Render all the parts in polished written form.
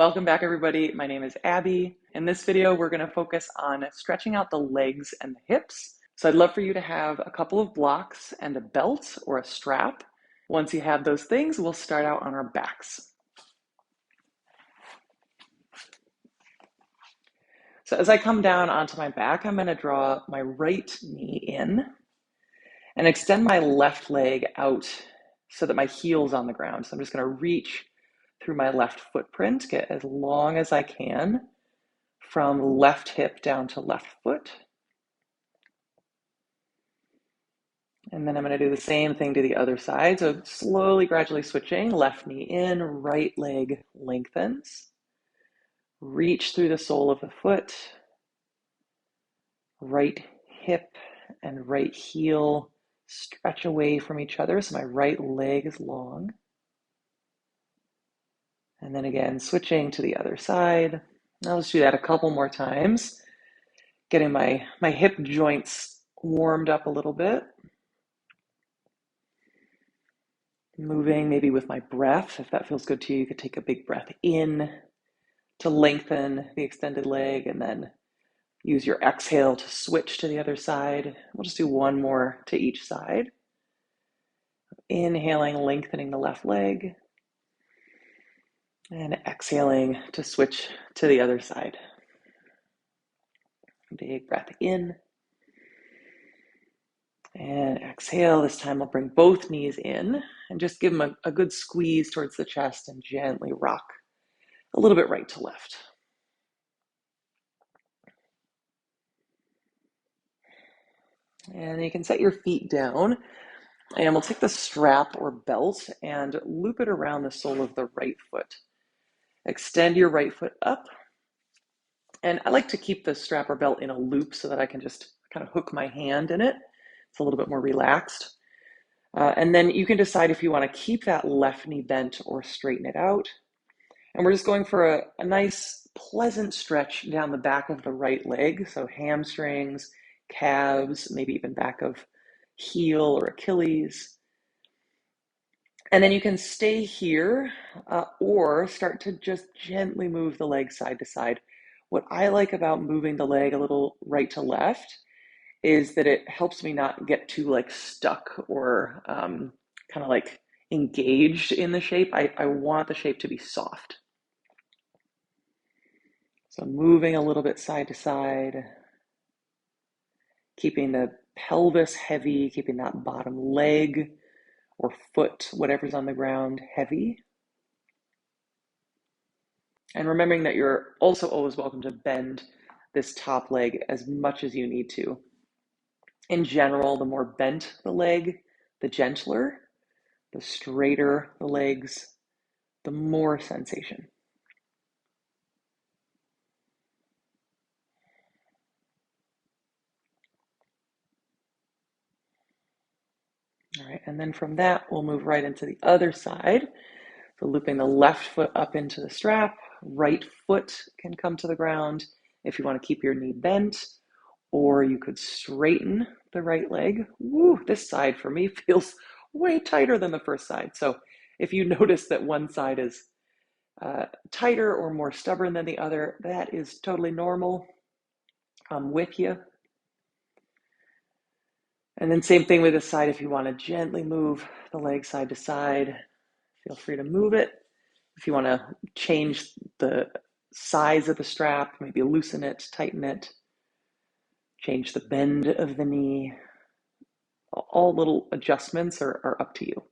Welcome back, everybody. My name is Abby. In this video, we're going to focus on stretching out the legs and the hips. So I'd love for you to have a couple of blocks and a belt or a strap. Once you have those things, we'll start out on our backs. So as I come down onto my back, I'm going to draw my right knee in and extend my left leg out so that my heel's on the ground. So I'm just going to reach through my left footprint, get as long as I can from left hip down to left foot. And then I'm going to do the same thing to the other side. So slowly, gradually switching, left knee in, right leg lengthens. Reach through the sole of the foot, right hip and right heel stretch away from each other. So my right leg is long. And then again, switching to the other side. I'll just do that a couple more times, getting my hip joints warmed up a little bit. Moving maybe with my breath. If that feels good to you, you could take a big breath in to lengthen the extended leg and then use your exhale to switch to the other side. We'll just do one more to each side. Inhaling, lengthening the left leg, and exhaling to switch to the other side. Big breath in and exhale. This time I'll bring both knees in and just give them a good squeeze towards the chest and gently rock a little bit right to left. And you can set your feet down, and we'll take the strap or belt and loop it around the sole of the right foot. Extend your right foot up. And I like to keep the strap or belt in a loop so that I can just kind of hook my hand in it. It's a little bit more relaxed. And then you can decide if you want to keep that left knee bent or straighten it out. And we're just going for a nice, pleasant stretch down the back of the right leg. So hamstrings, calves, maybe even back of heel or Achilles. And then you can stay here or start to just gently move the leg side to side. What I like about moving the leg a little right to left is that it helps me not get too stuck or kind of engaged in the shape. I want the shape to be soft. So moving a little bit side to side, keeping the pelvis heavy, keeping that bottom leg or foot, whatever's on the ground, heavy. And remembering that you're also always welcome to bend this top leg as much as you need to. In general, the more bent the leg, the gentler. The straighter the legs, the more sensation. All right, and then from that, we'll move right into the other side. So looping the left foot up into the strap, right foot can come to the ground if you want to keep your knee bent, or you could straighten the right leg. Woo, this side for me feels way tighter than the first side. So if you notice that one side is tighter or more stubborn than the other, that is totally normal. I'm with you. And then same thing with this side. If you want to gently move the leg side to side, feel free to move it. If you want to change the size of the strap, maybe loosen it, tighten it, change the bend of the knee, all little adjustments are up to you.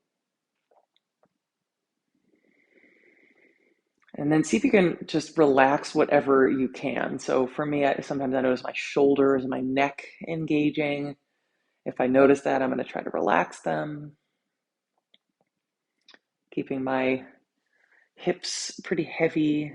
And then see if you can just relax whatever you can. So for me, sometimes I notice my shoulders and my neck engaging. If I notice that, I'm going to try to relax them. Keeping my hips pretty heavy.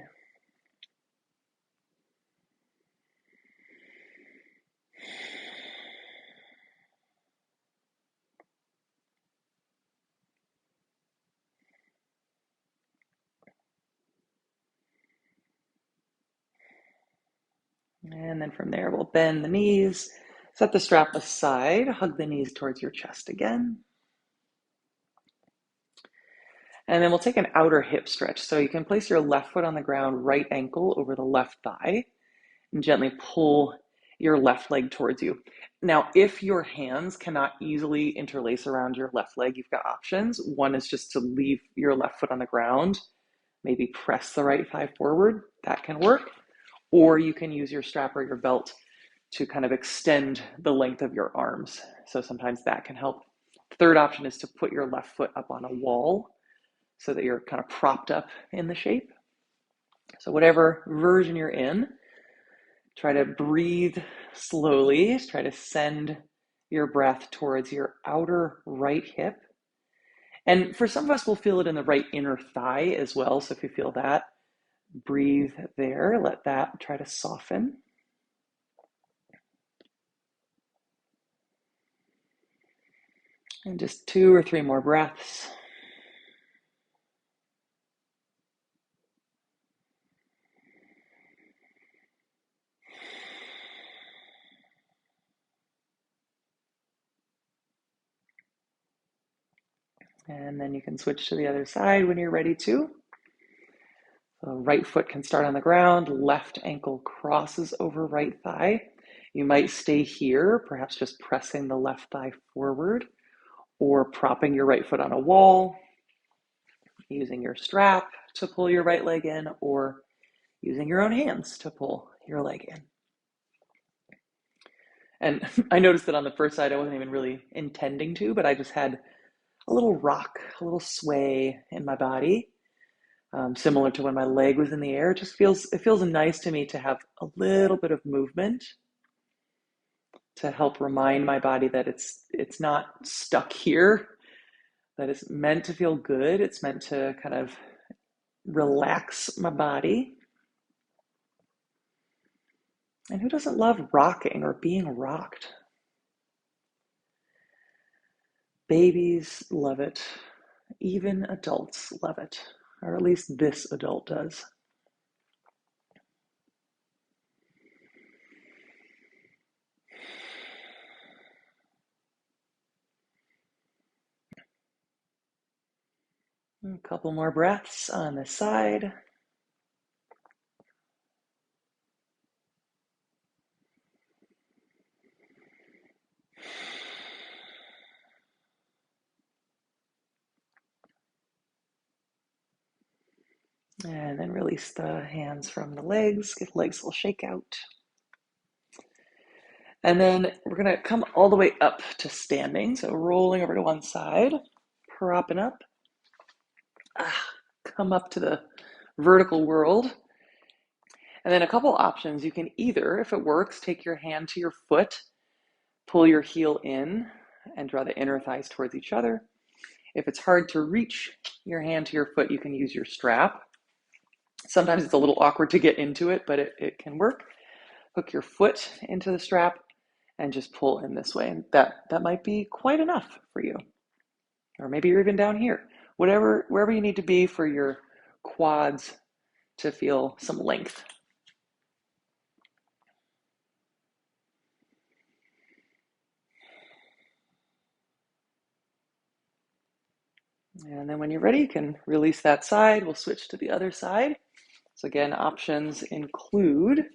And then from there, we'll bend the knees, set the strap aside, hug the knees towards your chest again. And then we'll take an outer hip stretch. So you can place your left foot on the ground, right ankle over the left thigh, and gently pull your left leg towards you. Now, if your hands cannot easily interlace around your left leg, you've got options. One is just to leave your left foot on the ground, maybe press the right thigh forward. That can work. Or you can use your strap or your belt to kind of extend the length of your arms. So sometimes that can help. The third option is to put your left foot up on a wall so that you're kind of propped up in the shape. So whatever version you're in, try to breathe slowly. Try to send your breath towards your outer right hip. And for some of us, we'll feel it in the right inner thigh as well. So if you feel that, breathe there. Let that try to soften. And just 2 or 3 more breaths. And then you can switch to the other side when you're ready to. So right foot can start on the ground, left ankle crosses over right thigh. You might stay here, perhaps just pressing the left thigh forward, or propping your right foot on a wall, using your strap to pull your right leg in, or using your own hands to pull your leg in. And I noticed that on the first side, I wasn't even really intending to, but I just had a little rock, a little sway in my body, similar to when my leg was in the air. It feels nice to me to have a little bit of movement to help remind my body that it's not stuck here, that it's meant to feel good. It's meant to kind of relax my body. And who doesn't love rocking or being rocked? Babies love it. Even adults love it, or at least this adult does. A couple more breaths on this side. And then release the hands from the legs, give legs a little shake out. And then we're gonna come all the way up to standing. So rolling over to one side, propping up. Come up to the vertical world. And then a couple options. You can either, if it works, take your hand to your foot, pull your heel in, and draw the inner thighs towards each other. If it's hard to reach your hand to your foot, you can use your strap. Sometimes it's a little awkward to get into it, but it can work. Hook your foot into the strap and just pull in this way. And that might be quite enough for you. Or maybe you're even down here. Wherever you need to be for your quads to feel some length. And then when you're ready, you can release that side. We'll switch to the other side. So again, options include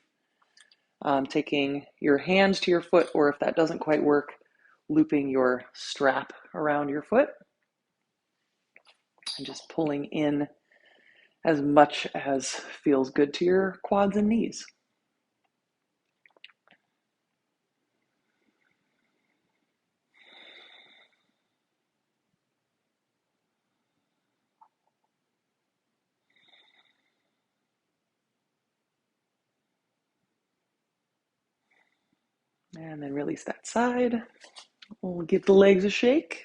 taking your hands to your foot, or if that doesn't quite work, looping your strap around your foot and just pulling in as much as feels good to your quads and knees. And then release that side. We'll give the legs a shake.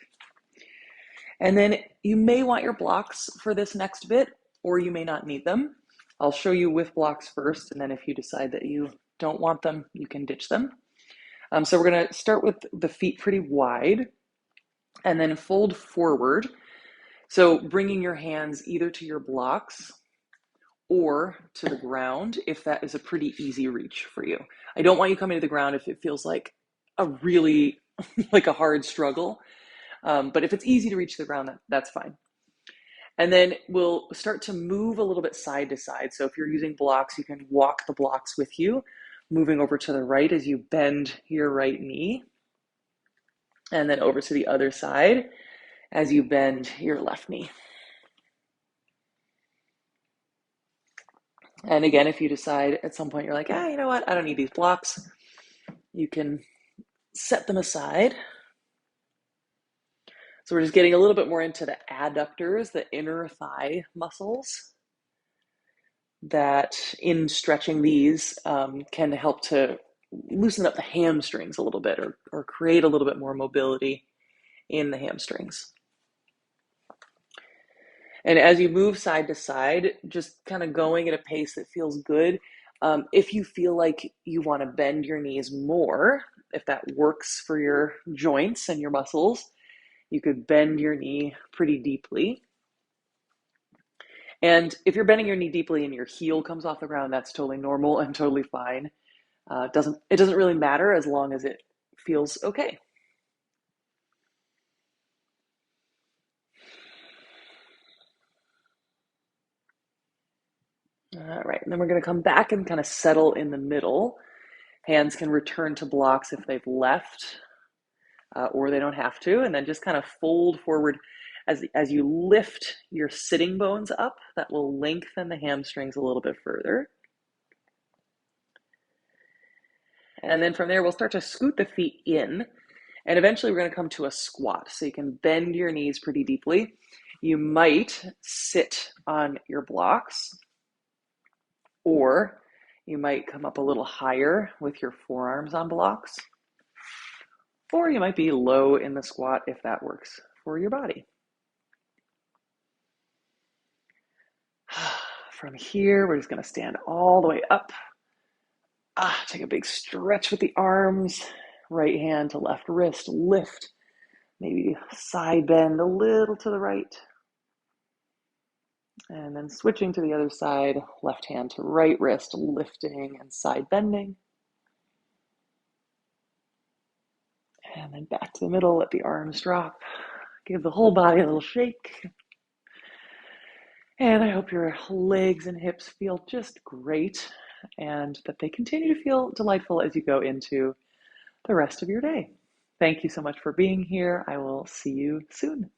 And then you may want your blocks for this next bit, or you may not need them. I'll show you with blocks first, and then if you decide that you don't want them, you can ditch them. So we're going to start with the feet pretty wide, and then fold forward. So bringing your hands either to your blocks or to the ground, if that is a pretty easy reach for you. I don't want you coming to the ground if it feels like a really like a hard struggle. But if it's easy to reach the ground, that's fine. And then we'll start to move a little bit side to side. So if you're using blocks, you can walk the blocks with you, moving over to the right as you bend your right knee, and then over to the other side as you bend your left knee. And again, if you decide at some point you're like, you know what, I don't need these blocks, you can set them aside. So we're just getting a little bit more into the adductors, the inner thigh muscles, that in stretching these can help to loosen up the hamstrings a little bit, or create a little bit more mobility in the hamstrings. And as you move side to side, just kind of going at a pace that feels good. If you feel like you want to bend your knees more, if that works for your joints and your muscles, you could bend your knee pretty deeply. And if you're bending your knee deeply and your heel comes off the ground, that's totally normal and totally fine. It doesn't really matter as long as it feels okay. All right, and then we're going to come back and kind of settle in the middle. Hands can return to blocks if they've left, or they don't have to, and then just kind of fold forward as you lift your sitting bones up. That will lengthen the hamstrings a little bit further. And then from there, we'll start to scoot the feet in, and eventually we're going to come to a squat. So you can bend your knees pretty deeply. You might sit on your blocks, or you might come up a little higher with your forearms on blocks, or you might be low in the squat if that works for your body. From here, we're just going to stand all the way up. Take a big stretch with the arms. Right hand to left wrist, lift. Maybe side bend a little to the right. And then switching to the other side, left hand to right wrist, lifting and side bending. And then back to the middle, let the arms drop. Give the whole body a little shake. And I hope your legs and hips feel just great, and that they continue to feel delightful as you go into the rest of your day. Thank you so much for being here. I will see you soon.